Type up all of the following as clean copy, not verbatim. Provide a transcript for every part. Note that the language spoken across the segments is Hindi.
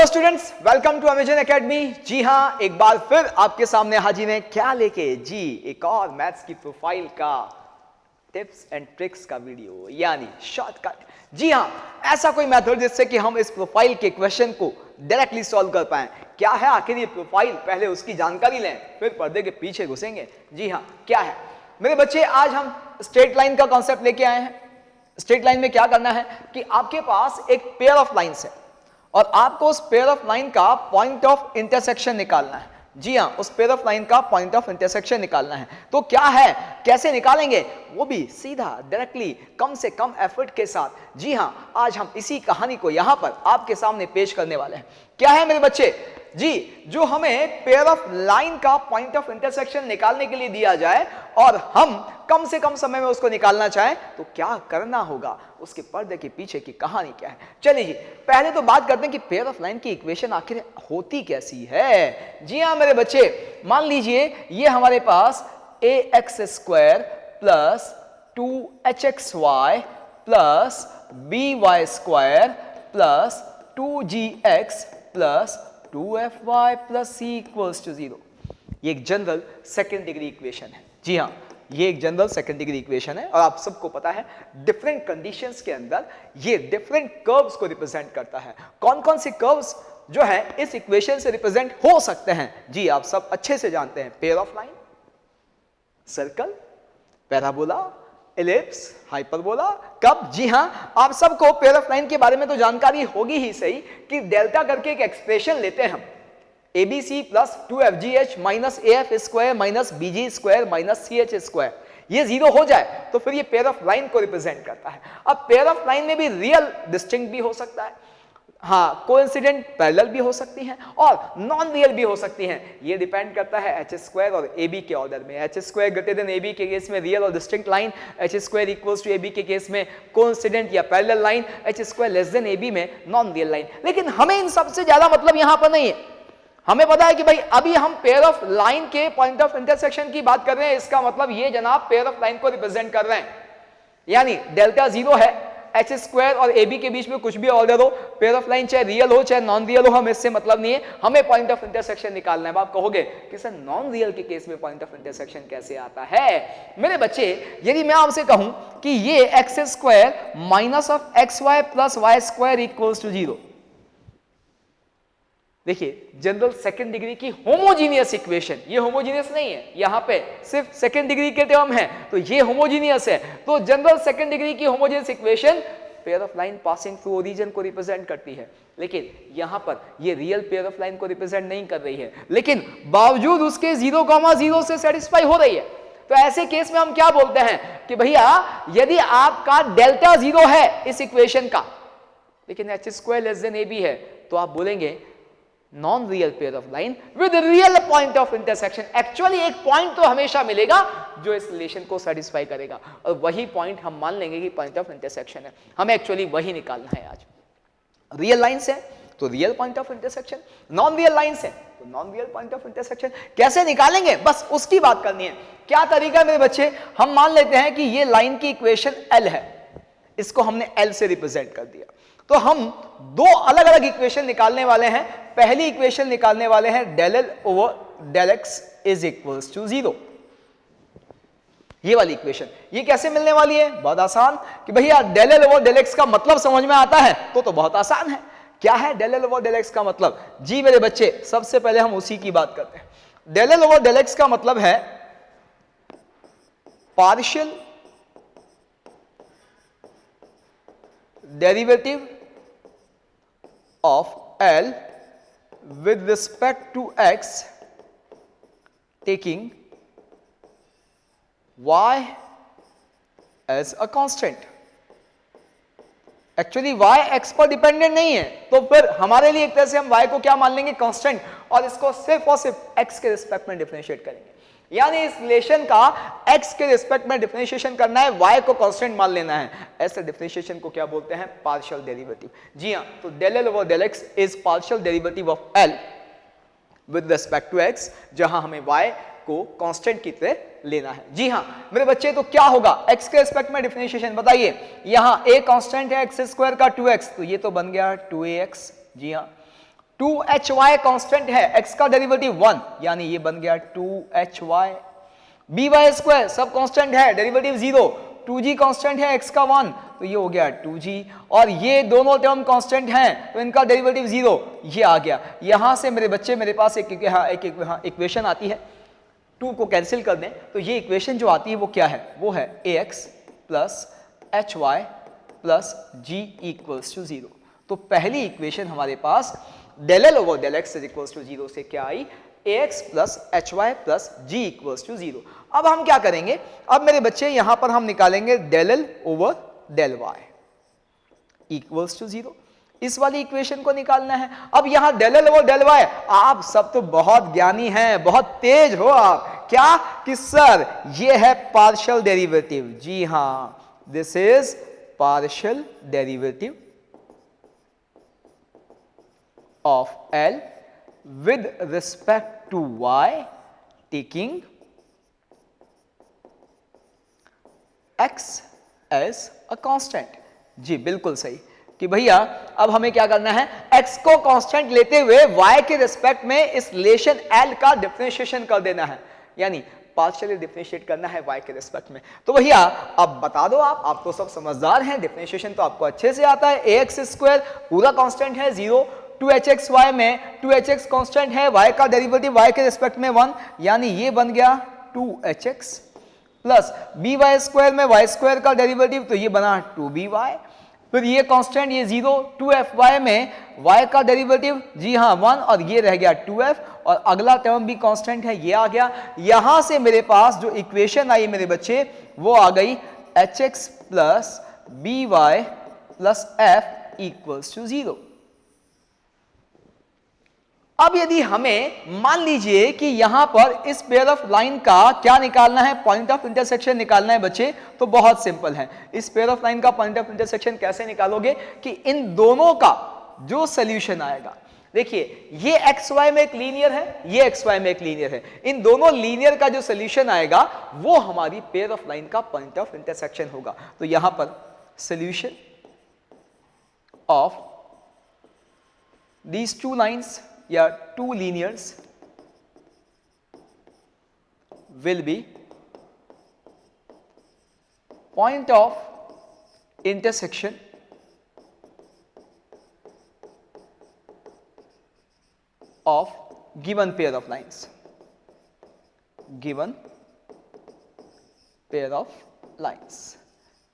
Students, welcome to Amazon academy. जी हाँ, एक बार फिर आपके सामने हाजिर हैं क्या लेके जी, एक और मैथ्स की प्रोफाइल का टिप्स एंड ट्रिक्स का वीडियो, यानी शॉर्टकट। जी हाँ, ऐसा कोई मेथड जिससे कि हम इस प्रोफाइल के क्वेश्चन को डायरेक्टली सॉल्व कर पाएं। क्या है आखिर ये प्रोफाइल, पहले उसकी जानकारी लें, फिर पर्दे के पीछे घुसेंगे। जी हाँ, क्या है मेरे बच्चे, आज हम स्ट्रेट लाइन का कॉन्सेप्ट लेके आए हैं। स्ट्रेट लाइन में क्या करना है कि आपके पास एक पेयर ऑफ लाइन्स है और आपको उस पेयर ऑफ लाइन का पॉइंट ऑफ इंटरसेक्शन निकालना है। जी हाँ, उस पेयर ऑफ लाइन का पॉइंट ऑफ इंटरसेक्शन निकालना है। तो क्या है, कैसे निकालेंगे, वो भी सीधा डायरेक्टली, कम से कम एफर्ट के साथ। जी हाँ, आज हम इसी कहानी को यहां पर आपके सामने पेश करने वाले हैं। क्या है मेरे बच्चे जी, जो हमें पेयर ऑफ लाइन का पॉइंट ऑफ इंटरसेक्शन निकालने के लिए दिया जाए और हम कम से कम समय में उसको निकालना चाहें तो क्या करना होगा, उसके पर्दे के पीछे की कहानी क्या है। चलिए जी, पहले तो बात करते हैं कि पेयर ऑफ लाइन की इक्वेशन आखिर होती कैसी है। जी हाँ मेरे बच्चे, मान लीजिए ये हमारे पास ax square plus 2hxy plus by square plus 2gx plus 2fy plus c equals to 0। ये एक जनरल सेकेंड डिग्री इक्वेशन है। जी हाँ, ये एक जनरल सेकेंड डिग्री इक्वेशन है और आप सबको पता है डिफरेंट कंडीशंस के अंदर ये डिफरेंट कर्व्स को रिप्रेजेंट करता है। कौन कौन से कर्व्स जो है इस इक्वेशन से रिप्रेजेंट हो सकते हैं, जी आप सब अच्छे से जानते हैं। Pair of line, circle, parabola, ellipse, hyperbola. कब, जी हाँ, आप सबको पेयर ऑफ लाइन के बारे में तो जानकारी होगी ही सही कि डेल्टा करके एक एक्सप्रेशन लेते हैं हम, ABC plus 2FGH minus AF square minus BG square minus CH square, ये 0 हो जाए तो फिर ये पेयर ऑफ लाइन को रिप्रेजेंट करता है। अब पेयर ऑफ लाइन में भी रियल डिस्टिंक्ट भी हो सकता है, हाँ, कोइंसिडेंट पैरेलल भी हो सकती हैं और नॉन रियल भी हो सकती हैं। ये डिपेंड करता है एच स्क्वायर और ए बी के ऑर्डर में। H square greater than A B के केस में रियल और distinct line, H square equals to A B के केस में कोइंसिडेंट या parallel line, H square less than A B में नॉन रियल लाइन। लेकिन हमें इन सबसे ज्यादा मतलब यहां पर नहीं है। हमें पता है कि भाई अभी हम पेयर ऑफ लाइन के पॉइंट ऑफ इंटरसेक्शन की बात कर रहे हैं, इसका मतलब ये जनाब पेयर ऑफ लाइन को रिप्रेजेंट कर रहे हैं, यानी डेल्टा 0 है, एच स्क्वायर और ए बी के बीच में कुछ भी ऑर्डर हो, पेयर ऑफ लाइन चाहे रियल हो चाहे नॉन रियल हो, हमें इससे मतलब नहीं है, हमें पॉइंट ऑफ इंटरसेक्शन निकालना है। आप कहोगे कि सर नॉन रियल के केस में पॉइंट ऑफ इंटरसेक्शन कैसे आता है। मेरे बच्चे, यदि मैं आपसे कहूं कि ये X square minus of X Y plus Y square equals to 0, देखिए जनरल सेकंड डिग्री की होमोजीनियस इक्वेशन, ये होमोजीनियस नहीं है, यहां पे सिर्फ सेकंड डिग्री के टर्म है तो ये होमोजीनियस है। तो जनरल सेकंड डिग्री की homogeneous equation pair of line passing through origin को रिप्रेजेंट करती है, लेकिन यहां पर ये रियल पेयर ऑफ लाइन को रिप्रेजेंट नहीं कर रही है, लेकिन बावजूद उसके 0,0 से सेटिस्फाई हो रही है। तो ऐसे केस में हम क्या बोलते हैं कि भैया यदि आपका डेल्टा 0 है इस इक्वेशन का, लेकिन H square less than A B है, तो आप बोलेंगे non real pair of line with real point of intersection. Actually एक पॉइंट तो हमेशा मिलेगा जो इस रिलेशन को सेटिस्फाई करेगा और वही पॉइंट हम मान लेंगे कि पॉइंट ऑफ इंटरसेक्शन है। हमें एक्चुअली वही निकालना है आज। रियल लाइंस है तो real point of intersection, non real lines है तो non real point of intersection. कैसे निकालेंगे, बस उसकी बात करनी है। क्या तरीका है मेरे बच्चे, हम मान लेते हैं कि ये लाइन की इक्वेशन L है, इसको हमने L से रिप्रेजेंट कर दिया, तो हम दो अलग अलग इक्वेशन निकालने वाले हैं। पहली इक्वेशन निकालने वाले हैं del L over del X is equals to 0, ये वाली इक्वेशन। ये कैसे मिलने वाली है, बहुत आसान कि भैया del L over del X का मतलब समझ में आता है तो बहुत आसान है। क्या है del L over del X का मतलब, जी मेरे बच्चे सबसे पहले हम उसी की बात करते हैं। del L over del X का मतलब है partial derivative of L with respect to X taking Y as a constant। Actually Y X पर डिपेंडेंट नहीं है, तो फिर हमारे लिए एक तरह से हम Y को क्या मान लेंगे, कांस्टेंट, और इसको सिर्फ और सिर्फ X के रिस्पेक्ट में डिफरेंशिएट करेंगे। यानी इस रिलेशन का x के रिस्पेक्ट में डिफरेंशिएशन करना है, y को कांस्टेंट मान लेना है। ऐसे डिफरेंशिएशन को क्या बोलते हैं, पार्शियल डेरिवेटिव। जी हां, तो del L over del X is partial derivative of L with respect to x, जहां हमें y को कांस्टेंट की तरह लेना है। जी हां मेरे बच्चे, तो क्या होगा x के रिस्पेक्ट में डिफरेंशिएशन बताइए। यहां a कांस्टेंट है x स्क्वायर का 2x, तो ये तो बन गया 2ax। जी हां, 2hy कांस्टेंट है, x का डेरिवेटिव 1 यानी ये बन गया 2hy। by स्क्वायर सब कांस्टेंट है, डेरिवेटिव 0, 2g कांस्टेंट है, x का 1 तो ये हो गया 2g, और ये दोनों टर्म कांस्टेंट हैं तो इनका डेरिवेटिव 0, ये आ गया। यहां से मेरे बच्चे मेरे पास एक इक्वेशन आती है, 2 को कैंसिल कर दें तो ये इक्वेशन जो आती है वो क्या है, वो है ax plus hy plus g equals to 0। तो पहली इक्वेशन हमारे पास del L over del x is equals to 0 से क्या आई, ax plus hy plus g equals to 0। अब हम क्या करेंगे, अब मेरे बच्चे यहां पर हम निकालेंगे del L over del y equals to 0, इस वाली इक्वेशन को निकालना है। अब यहां del L over del y, आप सब तो बहुत ज्ञानी हैं, बहुत तेज हो आप, क्या कि सर ये है पार्शियल डेरिवेटिव, जी हां, this is partial derivative of L with respect to y taking x as a constant। जी बिल्कुल सही कि भैया अब हमें क्या करना है, x को कांस्टेंट लेते हुए y के रिस्पेक्ट में इस रिलेशन L का डिफरेंशिएशन कर देना है, यानी पार्शियली डिफरेंशिएट करना है y के रिस्पेक्ट में। तो भैया अब बता दो, आप तो सब समझदार हैं, डिफरेंशिएशन तो आपको अच्छे से आता है। ax स्क्वायर पूरा कांस्टेंट है 0, 2hxy में 2hx कांस्टेंट है, y का डेरिवेटिव y के रिस्पेक्ट में 1 यानी ये बन गया 2hx प्लस by स्क्वायर में y स्क्वायर का डेरिवेटिव तो ये बना 2by, फिर ये कांस्टेंट ये 0, 2fy में y का डेरिवेटिव जी हाँ 1 और ये रह गया 2f, और अगला टर्म भी कांस्टेंट है ये आ गया। यहां से मेरे पास जो इक्वेशन आई मेरे बच्चे वो आ गई hx plus by plus f equals to 0। अब यदि हमें मान लीजिए कि यहां पर इस पेयर ऑफ लाइन का क्या निकालना है, पॉइंट ऑफ इंटरसेक्शन निकालना है बच्चे, तो बहुत सिंपल है। इस पेयर ऑफ लाइन का पॉइंट ऑफ इंटरसेक्शन कैसे निकालोगे कि इन दोनों का जो सॉल्यूशन आएगा, देखिए ये xy में एक लीनियर है, ये xy में एक लीनियर है, इन दोनों लीनियर का जो सॉल्यूशन आएगा वो हमारी पेयर ऑफ लाइन का पॉइंट ऑफ इंटरसेक्शन होगा। तो यहां पर solution of these two lines या two linears will be point of intersection of given pair of lines, given pair of lines।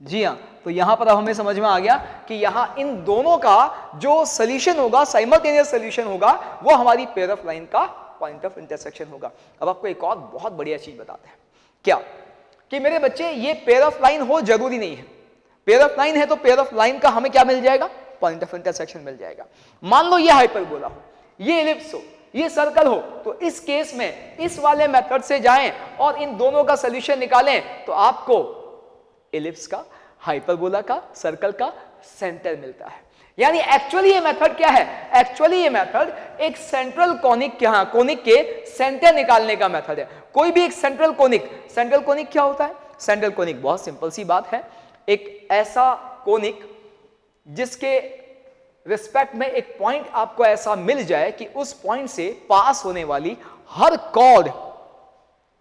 जी हाँ, तो यहां पर अब हमें समझ में आ गया कि यहां इन दोनों का जो सॉल्यूशन होगा, साइमल्टेनियस सॉल्यूशन होगा, वो हमारी पेयर ऑफ लाइन का पॉइंट ऑफ इंटरसेक्शन होगा। अब आपको एक और बहुत बढ़िया चीज बताते हैं, क्या कि मेरे बच्चे ये पेयर ऑफ लाइन हो जरूरी नहीं है, पेयर ऑफ लाइन है तो पेयर ऑफ लाइन का हमें क्या मिल जाएगा, पॉइंट ऑफ इंटरसेक्शन मिल जाएगा। मान लो ये हाइपरबोला हो, ये एलिप्स हो, ये सर्कल हो, तो इस केस में इस वाले मेथड से जाएं और इन दोनों का सॉल्यूशन निकालें तो आपको एलिप्स का, हाइपरबोला का, सर्कल का सेंटर मिलता है। यानी एक्चुअली ये मेथड क्या है, एक्चुअली ये मेथड एक सेंट्रल कोनिक के सेंटर निकालने का मेथड है। कोई भी एक सेंट्रल कोनिक क्या होता है, सेंट्रल कोनिक बहुत सिंपल सी बात है, एक ऐसा कोनिक जिसके रिस्पेक्ट में एक पॉइंट आपको ऐसा मिल जाए कि उस पॉइंट से पास होने वाली हर कॉर्ड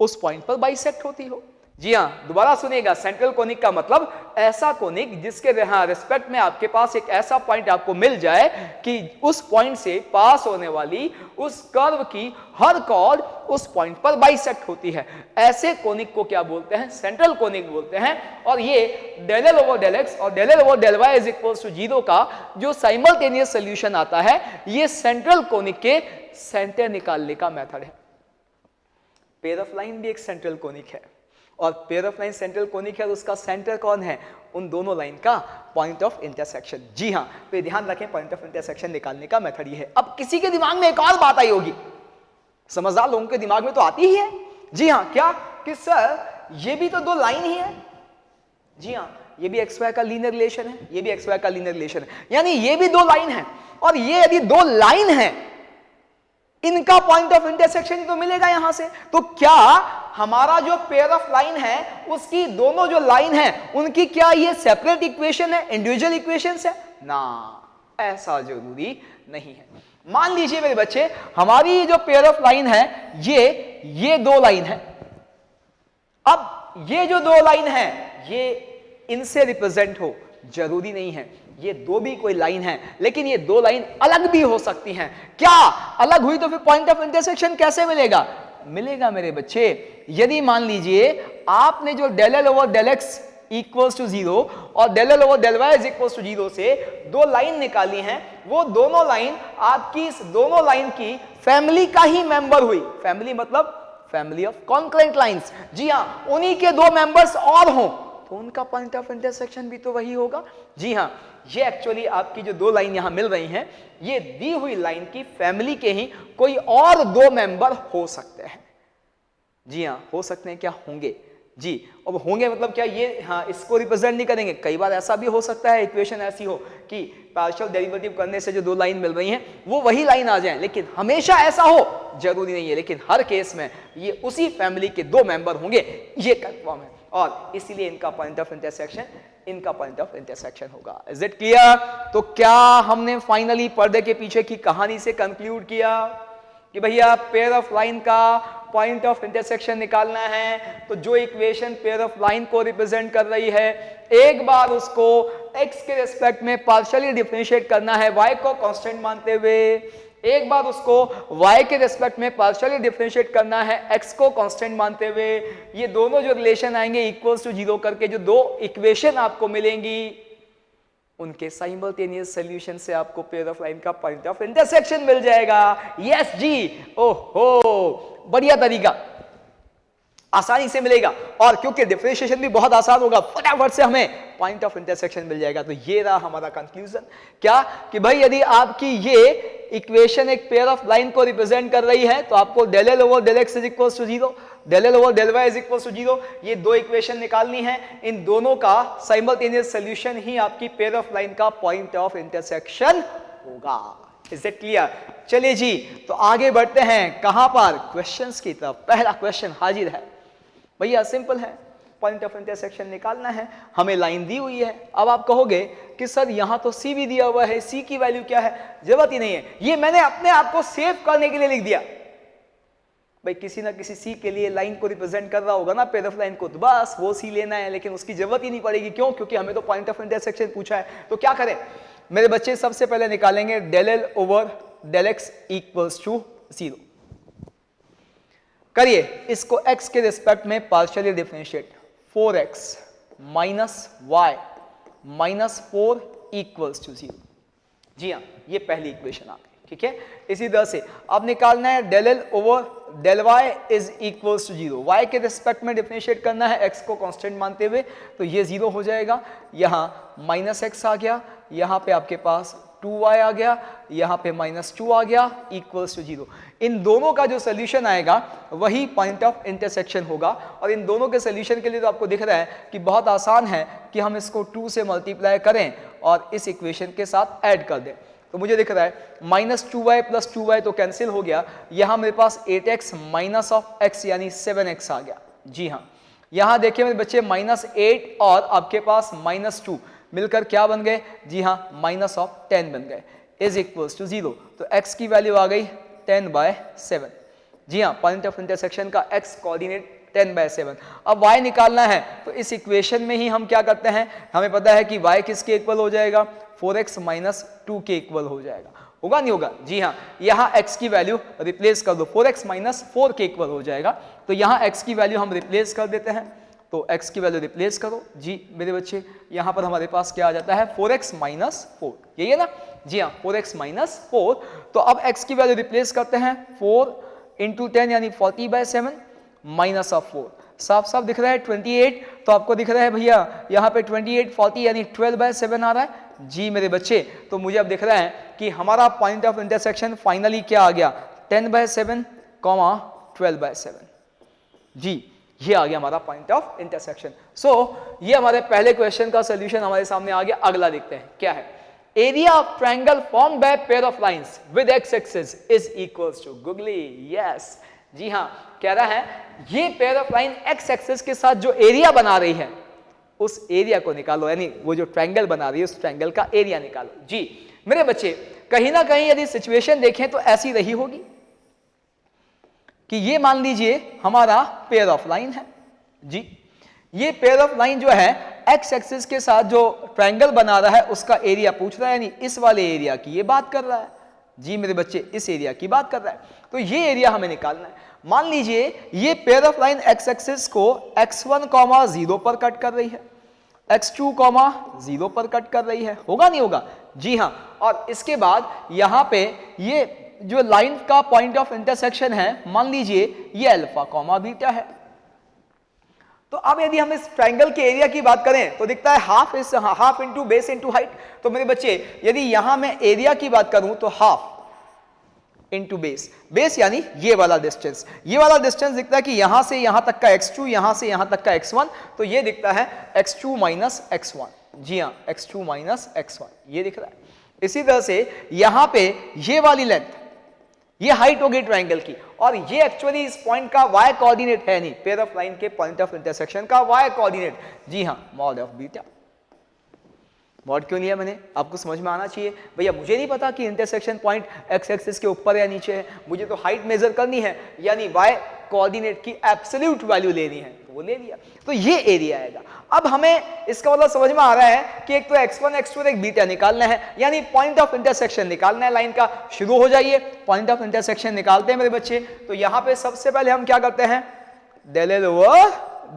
उस पॉइंट पर बाइसेक्ट होती हो। जी हाँ, दोबारा सुनिएगा, सेंट्रल कोनिक का मतलब ऐसा कोनिक जिसके रिस्पेक्ट में आपके पास एक ऐसा पॉइंट आपको मिल जाए कि उस पॉइंट से पास होने वाली उस कर्व की हर कॉर्ड उस पॉइंट पर बाइसेक्ट होती है। ऐसे कोनिक को क्या बोलते हैं, सेंट्रल कोनिक बोलते हैं। और ये del L over del x और del L over del y is equals to 0 का जो साइमल्टेनियस सॉल्यूशन आता है, ये सेंट्रल कोनिक के सेंटर निकालने का मेथड है। पेयर ऑफ लाइन भी एक सेंट्रल कोनिक है, और pair of line central conic है तो उसका सेंटर कौन है, उन दोनों लाइन का पॉइंट ऑफ इंटरसेक्शन। जी हाँ, तो ध्यान रखें, पॉइंट ऑफ इंटरसेक्शन निकालने का मेथड ये है। अब किसी के दिमाग में एक और बात आई होगी, समझदार लोगों के दिमाग में तो आती ही है। जी हाँ, क्या कि सर ये भी तो दो लाइन ही है। जी हाँ, ये भी एक्स वाई का लीनियर रिलेशन है, ये भी एक्स वाई का लीनियर रिलेशन है, यानी ये भी दो लाइन है। और ये यदि दो लाइन है, इनका पॉइंट ऑफ इंटरसेक्शन तो मिलेगा यहां से। तो क्या हमारा जो पेयर ऑफ लाइन है उसकी दोनों जो लाइन है उनकी क्या ये सेपरेट इक्वेशन है, इंडिविजुअल इक्वेशंस है ना, ऐसा जरूरी नहीं है। मान लीजिए मेरे बच्चे हमारी जो पेयर ऑफ लाइन है ये दो लाइन है। अब ये जो दो लाइन है ये इनसे रिप्रेजेंट हो जरूरी नहीं है, ये दो भी कोई लाइन है, लेकिन ये दो लाइन अलग भी हो सकती हैं। क्या अलग हुई तो फिर पॉइंट ऑफ इंटरसेक्शन कैसे मिलेगा? मिलेगा मेरे बच्चे, यदि मान लीजिए आपने जो del L over del X equals to 0 और del L over del Y is equals to 0 से दो लाइन निकाली हैं, वो दोनों लाइन आपकी इस दोनों लाइन की फैमिली का ही मेंबर हुई। फैमिली मतलब फैमिली ऑफ कॉन्करेंट लाइंस। जी हां, उन्हीं के दो मेंबर्स और हों तो उनका पॉइंट ऑफ इंटरसेक्शन भी तो वही होगा। जी हां, ये एक्चुअली आपकी जो दो लाइन यहां मिल रही हैं, ये दी हुई लाइन की फैमिली के ही कोई और दो मेंबर हो सकते हैं। जी हां, हो सकते हैं, क्या होंगे? जी, अब होंगे मतलब क्या ये हाँ इसको रिप्रेजेंट नहीं करेंगे। कई बार ऐसा भी हो सकता है, इक्वेशन ऐसी हो कि पार्शियल डेरिवेटिव करने से जो दो लाइन मिल रही हैं वो वही लाइन आ जाए, लेकिन हमेशा ऐसा हो जरूरी नहीं है, लेकिन हर केस में ये उसी फैमिली के दो मेंबर होंगे, ये कंफर्म है, और इसीलिए इनका पॉइंट ऑफ इंटरसेक्शन होगा। Is it clear? तो क्या हमने फाइनली पर्दे के पीछे की कहानी से कंक्लूड किया कि भैया पेयर ऑफ लाइन का पॉइंट ऑफ इंटरसेक्शन निकालना है, तो जो इक्वेशन पेयर ऑफ लाइन को रिप्रेजेंट कर रही है, एक बार उसको x के रिस्पेक्ट में पार्शियली डिफरेंशिएट करना है y को कांस्टेंट मानते हुए, एक बार उसको y के रिस्पेक्ट में पार्शियली डिफरेंशिएट करना है x को कांस्टेंट मानते हुए। ये दोनों जो रिलेशन आएंगे इक्वल्स टू 0 करके, जो दो इक्वेशन आपको मिलेंगी, उनके साइमल्टेनियस सॉल्यूशन से आपको पेयर ऑफ लाइन का पॉइंट ऑफ इंटरसेक्शन मिल जाएगा। यस जी, ओहो, बढ़िया तरीका, आसानी से मिलेगा, और क्योंकि डिफरेंशिएशन भी बहुत आसान होगा, फटाफट से हमें पॉइंट ऑफ इंटरसेक्शन मिल जाएगा। तो ये रहा हमारा कंक्लूजन, क्या कि भाई यदि आपकी ये इक्वेशन एक पेयर ऑफ लाइन को रिप्रेजेंट कर रही है तो आपको del L over del X is equals to 0, del L over del Y is equals to 0, ये दो इक्वेशन निकालनी है, इन दोनों का साइमल्टेनियस सॉल्यूशन ही आपकी पेयर ऑफ लाइन का पॉइंट ऑफ इंटरसेक्शन होगा। Is it clear? चलिए जी, तो आगे बढ़ते हैं कहां पर? क्वेश्चंस की तरफ। पहला क्वेश्चन हाजिर है भैया, सिंपल है, पॉइंट ऑफ इंटरसेक्शन निकालना है, हमें लाइन दी हुई है। अब आप कहोगे कि सर यहां तो सी भी दिया हुआ है, सी की वैल्यू क्या है? जरूरत ही नहीं है, ये मैंने अपने आप को सेव करने के लिए लिख दिया। भाई किसी ना किसी सी के लिए लाइन को रिप्रेजेंट कर रहा होगा ना पेयर ऑफ लाइन को, तो बस वो सी लेना है, लेकिन उसकी जरूरत ही नहीं पड़ेगी। क्यों? क्योंकि हमें तो पॉइंट ऑफ इंटरसेक्शन पूछा है। तो क्या करें मेरे बच्चे? सबसे पहले निकालेंगे del L over del X equals to 0। करिए इसको x के रिस्पेक्ट में partially differentiate, 4x minus y minus 4 equals to 0। जी हाँ, ये पहली इक्वेशन आ गई, ठीक है। इसी तरह से अब निकालना है del L over del Y is equals to 0, y के रिस्पेक्ट में डिफरेंशिएट करना है x को कांस्टेंट मानते हुए, तो ये 0 हो जाएगा। यहाँ माइनस x आ गया, यहाँ पे आपके पास 2y आ गया, यहाँ पे -2 आ गया, इक्वल्स टू 0। इन दोनों का जो सोल्यूशन आएगा वही पॉइंट ऑफ इंटरसेक्शन होगा। और इन दोनों के सोल्यूशन के लिए तो आपको दिख रहा है कि बहुत आसान है कि हम इसको 2 से मल्टीप्लाई करें और इस इक्वेशन के साथ ऐड कर दें। तो मुझे दिख रहा है -2y + 2y तो कैंसिल हो गया, यहाँ मेरे पास 8x माइनस ऑफ x यानी 7x आ गया। जी हाँ, यहाँ देखिए मेरे बच्चे -8 और आपके पास -2 मिलकर क्या बन गए? जी हाँ, -10 बन गए, इज इक्वल्स टू 0। तो x की वैल्यू आ गई 10/7। जी हाँ, पॉइंट ऑफ इंटरसेक्शन का x कोऑर्डिनेट 10/7। अब y निकालना है तो इस इक्वेशन में ही हम क्या करते हैं, हमें पता है कि y किसके इक्वल हो जाएगा? 4x माइनस 2 के इक्वल हो जाएगा। होगा नहीं होगा? जी हाँ, यहाँ x की वैल्यू रिप्लेस कर दो, 4x माइनस 4 के इक्वल हो जाएगा। तो यहाँ x की वैल्यू हम रिप्लेस कर देते हैं, तो x की वैल्यू रिप्लेस करो। जी मेरे बच्चे, यहाँ पर हमारे पास क्या आ जाता है? 4x माइनस 4, यही है ना? जी हाँ, 4x माइनस 4। तो अब x की वैल्यू रिप्लेस करते हैं, 4 इंटू 10 यानी 40/7 माइनस ऑफ 4, साफ साफ दिख रहा है 28। तो आपको दिख रहा है भैया यहाँ पे 28 40 यानी 12/7 आ रहा है। जी मेरे बच्चे, तो मुझे अब दिख रहा है कि हमारा पॉइंट ऑफ इंटरसेक्शन फाइनली क्या आ गया? 10/7, 12/7। जी, ये आ गया हमारा पॉइंट ऑफ इंटरसेक्शन। सो ये हमारे पहले क्वेश्चन का सोल्यूशन हमारे सामने आ गया। अगला देखते हैं क्या है। Area of triangle formed by pair of lines with x axis is equals to गुगली। यस, जी हाँ, कह रहा है ये pair of line x axis के साथ जो एरिया बना रही है उस एरिया को निकालो, यानी वो जो ट्रायंगल बना रही है उस ट्रायंगल का एरिया निकालो। जी मेरे बच्चे कहीं ना कहीं यदि सिचुएशन देखें तो ऐसी रही होगी कि ये मान लीजिए हमारा पेयर ऑफ लाइन है जी, ये पेयर ऑफ लाइन जो है एक्स एक्सिस के साथ जो ट्रायंगल बना रहा है उसका एरिया पूछ रहा है, यानी इस वाले एरिया की ये बात कर रहा है जी मेरे बच्चे, इस एरिया की बात कर रहा है। तो ये एरिया हमें निकालना है। मान लीजिए ये pair of line x axis को x1, 0 पर कट कर रही है, x2, 0 पर कट कर रही है, होगा नहीं होगा? जी हाँ। और इसके बाद यहां पे ये जो लाइन का पॉइंट ऑफ इंटरसेक्शन है, मान लीजिए ये अल्फा, बीटा है। तो अब यदि हम इस ट्रायंगल के एरिया की बात करें तो दिखता है half into base into height. तो मेरे बच्चे यदि यहां मैं एरिया की बात करूं तो हाफ इंटू बेस यानी ये वाला डिस्टेंस, दिखता है कि यहां से यहां तक का x2, यहां से यहां तक का x1, तो ये दिखता है x2 माइनस x1। जी हाँ, x2 माइनस x1 ये दिख रहा है। इसी तरह से यहां पे ये वाली लेंथ, ये हाइट होगी ट्रायंगल की, और ये एक्चुअली इस पॉइंट का y कोऑर्डिनेट है नहीं, पेयर ऑफ लाइन के पॉइंट ऑफ इंटरसेक्शन का y कोऑर्डिनेट। जी हाँ, मॉड ऑफ बीटा। मॉड क्यों लिया मैंने? आपको समझ में आना चाहिए। भैया मुझे नहीं पता कि इंटरसेक्शन पॉइंट एक्स एक्सिस के ऊपर या नीचे है, मुझे तो हाइट मेजर करनी है, यानी y कोऑर्डिनेट की एब्सोल्यूट वैल्यू लेनी है, तो वो ले लिया। तो ये एरिया आएगा। अब हमें इसका मतलब समझ में आ रहा है कि एक तो x1, x2 और एक बीटा निकालना है, यानी पॉइंट ऑफ इंटरसेक्शन निकालना है लाइन का। शुरू हो जाइए, पॉइंट ऑफ इंटरसेक्शन निकालते हैं मेरे बच्चे। तो यहां पे सबसे पहले हम क्या करते हैं, del L over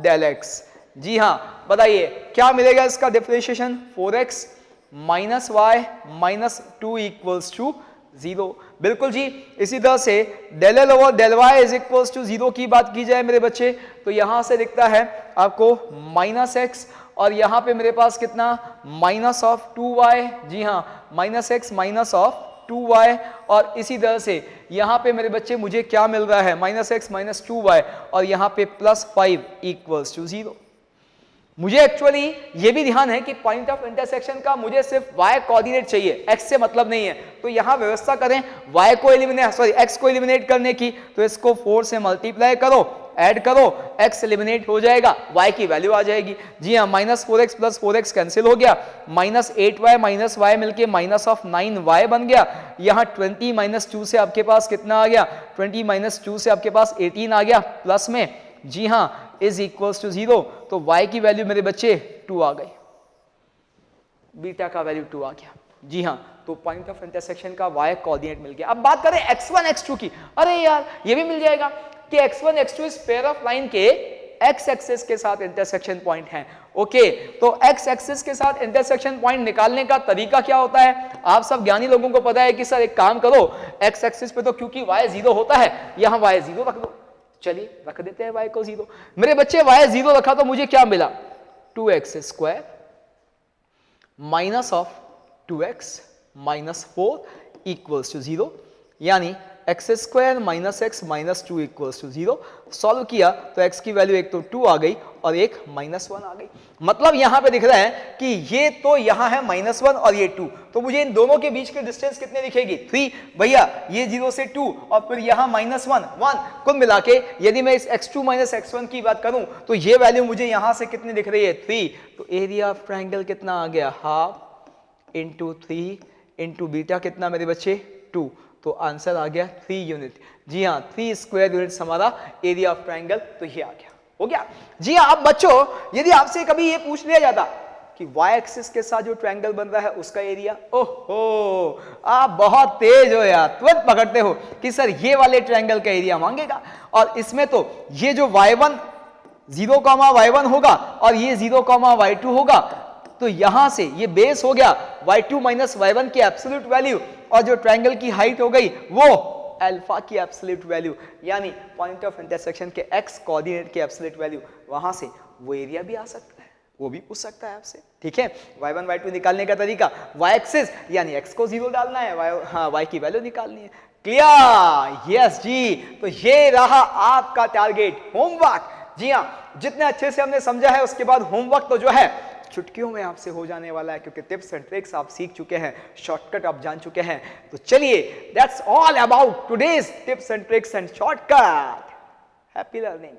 del X. जी हाँ, बताइए क्या मिलेगा इसका differentiation, 4x minus Y minus 2 equals to 0। बिल्कुल जी। इसी तरह से del L over del Y is equals to 0 की बात की जाए मेरे बच्चे, तो यहां से दिखता है आपको माइनस एक्स, और यहां पे मेरे पास कितना, माइनस ऑफ 2y। जी हाँ, minus X minus of 2y। और इसी तरह से यहां पे मेरे बच्चे मुझे क्या मिल रहा है, माइनस एक्स माइनस 2y, और यहां पे प्लस 5 इक्वल्स टू 0। मुझे एक्चुअली ये भी ध्यान है कि पॉइंट ऑफ इंटरसेक्शन का मुझे सिर्फ y कोऑर्डिनेट चाहिए, x से मतलब नहीं है। तो यहां व्यवस्था करें y को x को एलिमिनेट करने की, तो इसको 4 से मल्टीप्लाई करो, ऐड करो, x एलिमिनेट हो जाएगा, y की वैल्यू आ जाएगी। जी हाँ, minus 4x plus 4x cancel हो गया, माइनस 8y माइनस y मिलके माइनस ऑफ 9y बन गया। यहाँ 20 माइनस 2 से आपके पास कितना आ गया, 20 माइनस 2 से आपके पास 18 आ गया प्लस में। जी हाँ, इज इक्वल्स टू 0। तो y की वैल्यू मेरे बच्चे 2 आ गई, बीटा का वैल्यू 2 आ गया। जी हाँ, तो पॉइंट ऑफ इंटरसेक्शन का y कोऑर्डिनेट मिल गया। अब बात करें x1 x2 की, अरे यार ये भी मिल जाएगा कि x1 x2 इस पेयर ऑफ लाइन के x एक्सिस के साथ इंटरसेक्शन पॉइंट है। ओके, तो x एक्सिस के साथ इंटरसेक्शन पॉइंट निकालने का तरीका क्या होता है, आप सब ज्ञानी लोगों को पता है कि सर एक काम करो, x एक्सिस पे तो क्योंकि y 0 होता है, यहां y 0 रख दो। चलिए रख देते हैं y को 0। मेरे बच्चे y 0 रखा तो मुझे क्या मिला, 2x square minus of 2x minus 4 equals to 0, यानी X square minus X minus 2 equals to 0। Solve किया तो x की वैल्यू एक तो 2 आ गई और एक -1 आ गई। मतलब यहां पे दिख रहा है कि ये तो यहां है -1 और ये 2, तो मुझे इन दोनों के बीच की डिस्टेंस कितनी दिखेगी, 3। भैया ये 0 से 2 और फिर यहां -1 1, कुल मिला के यदि मैं इस x2 माइनस x1 की बात करूं तो ये वैल्यू मुझे यहां से कितनी दिख रही है, 3। तो एरिया ऑफ ट्रायंगल कितना आ गया, हाफ इंटू 3 इंटू बीटा कितना मेरे बच्चे, 2। तो आंसर आ गया 3 यूनिट। जी हाँ, 3 स्क्वायर यूनिट्स हमारा एरिया ऑफ ट्रायंगल, तो ये आ गया, हो गया। जी हाँ, अब बच्चों यदि आपसे कभी ये पूछ लिया जाता कि y एक्सिस के साथ जो ट्रायंगल बन रहा है उसका एरिया, ओहो आप बहुत तेज हो यार, तुरंत पकड़ते हो कि सर ये वाले ट्रायंगल का एरिया मांगेगा, और इसमें तो ये जो y1 0, y1 होगा और ये 0, y2 होगा, तो यहां से ये बेस हो गया y2 माइनस y1 की एब्सोल्यूट वैल्यू, और जो ट्रायंगल की हाइट हो गई वो अल्फा की एब्सोल्यूट वैल्यू, यानी पॉइंट ऑफ इंटरसेक्शन के x कोऑर्डिनेट की एब्सोल्यूट वैल्यू। वहां से वो एरिया भी आ सकता है, वो भी पूछ सकता है आपसे। ठीक है, y1 y2 निकालने का तरीका, y एक्सिस यानी x को 0 डालना है, y की वैल्यू निकालनी है। क्लियर? यस जी। तो ये रहा आपका टारगेट, होमवर्क। जी हाँ, जितने अच्छे से हमने समझा है उसके बाद होमवर्क तो जो है चुटकियों में आपसे हो जाने वाला है, क्योंकि टिप्स एंड ट्रिक्स आप सीख चुके हैं, शॉर्टकट आप जान चुके हैं। तो चलिए, that's all about today's tips and tricks and shortcut. Happy learning.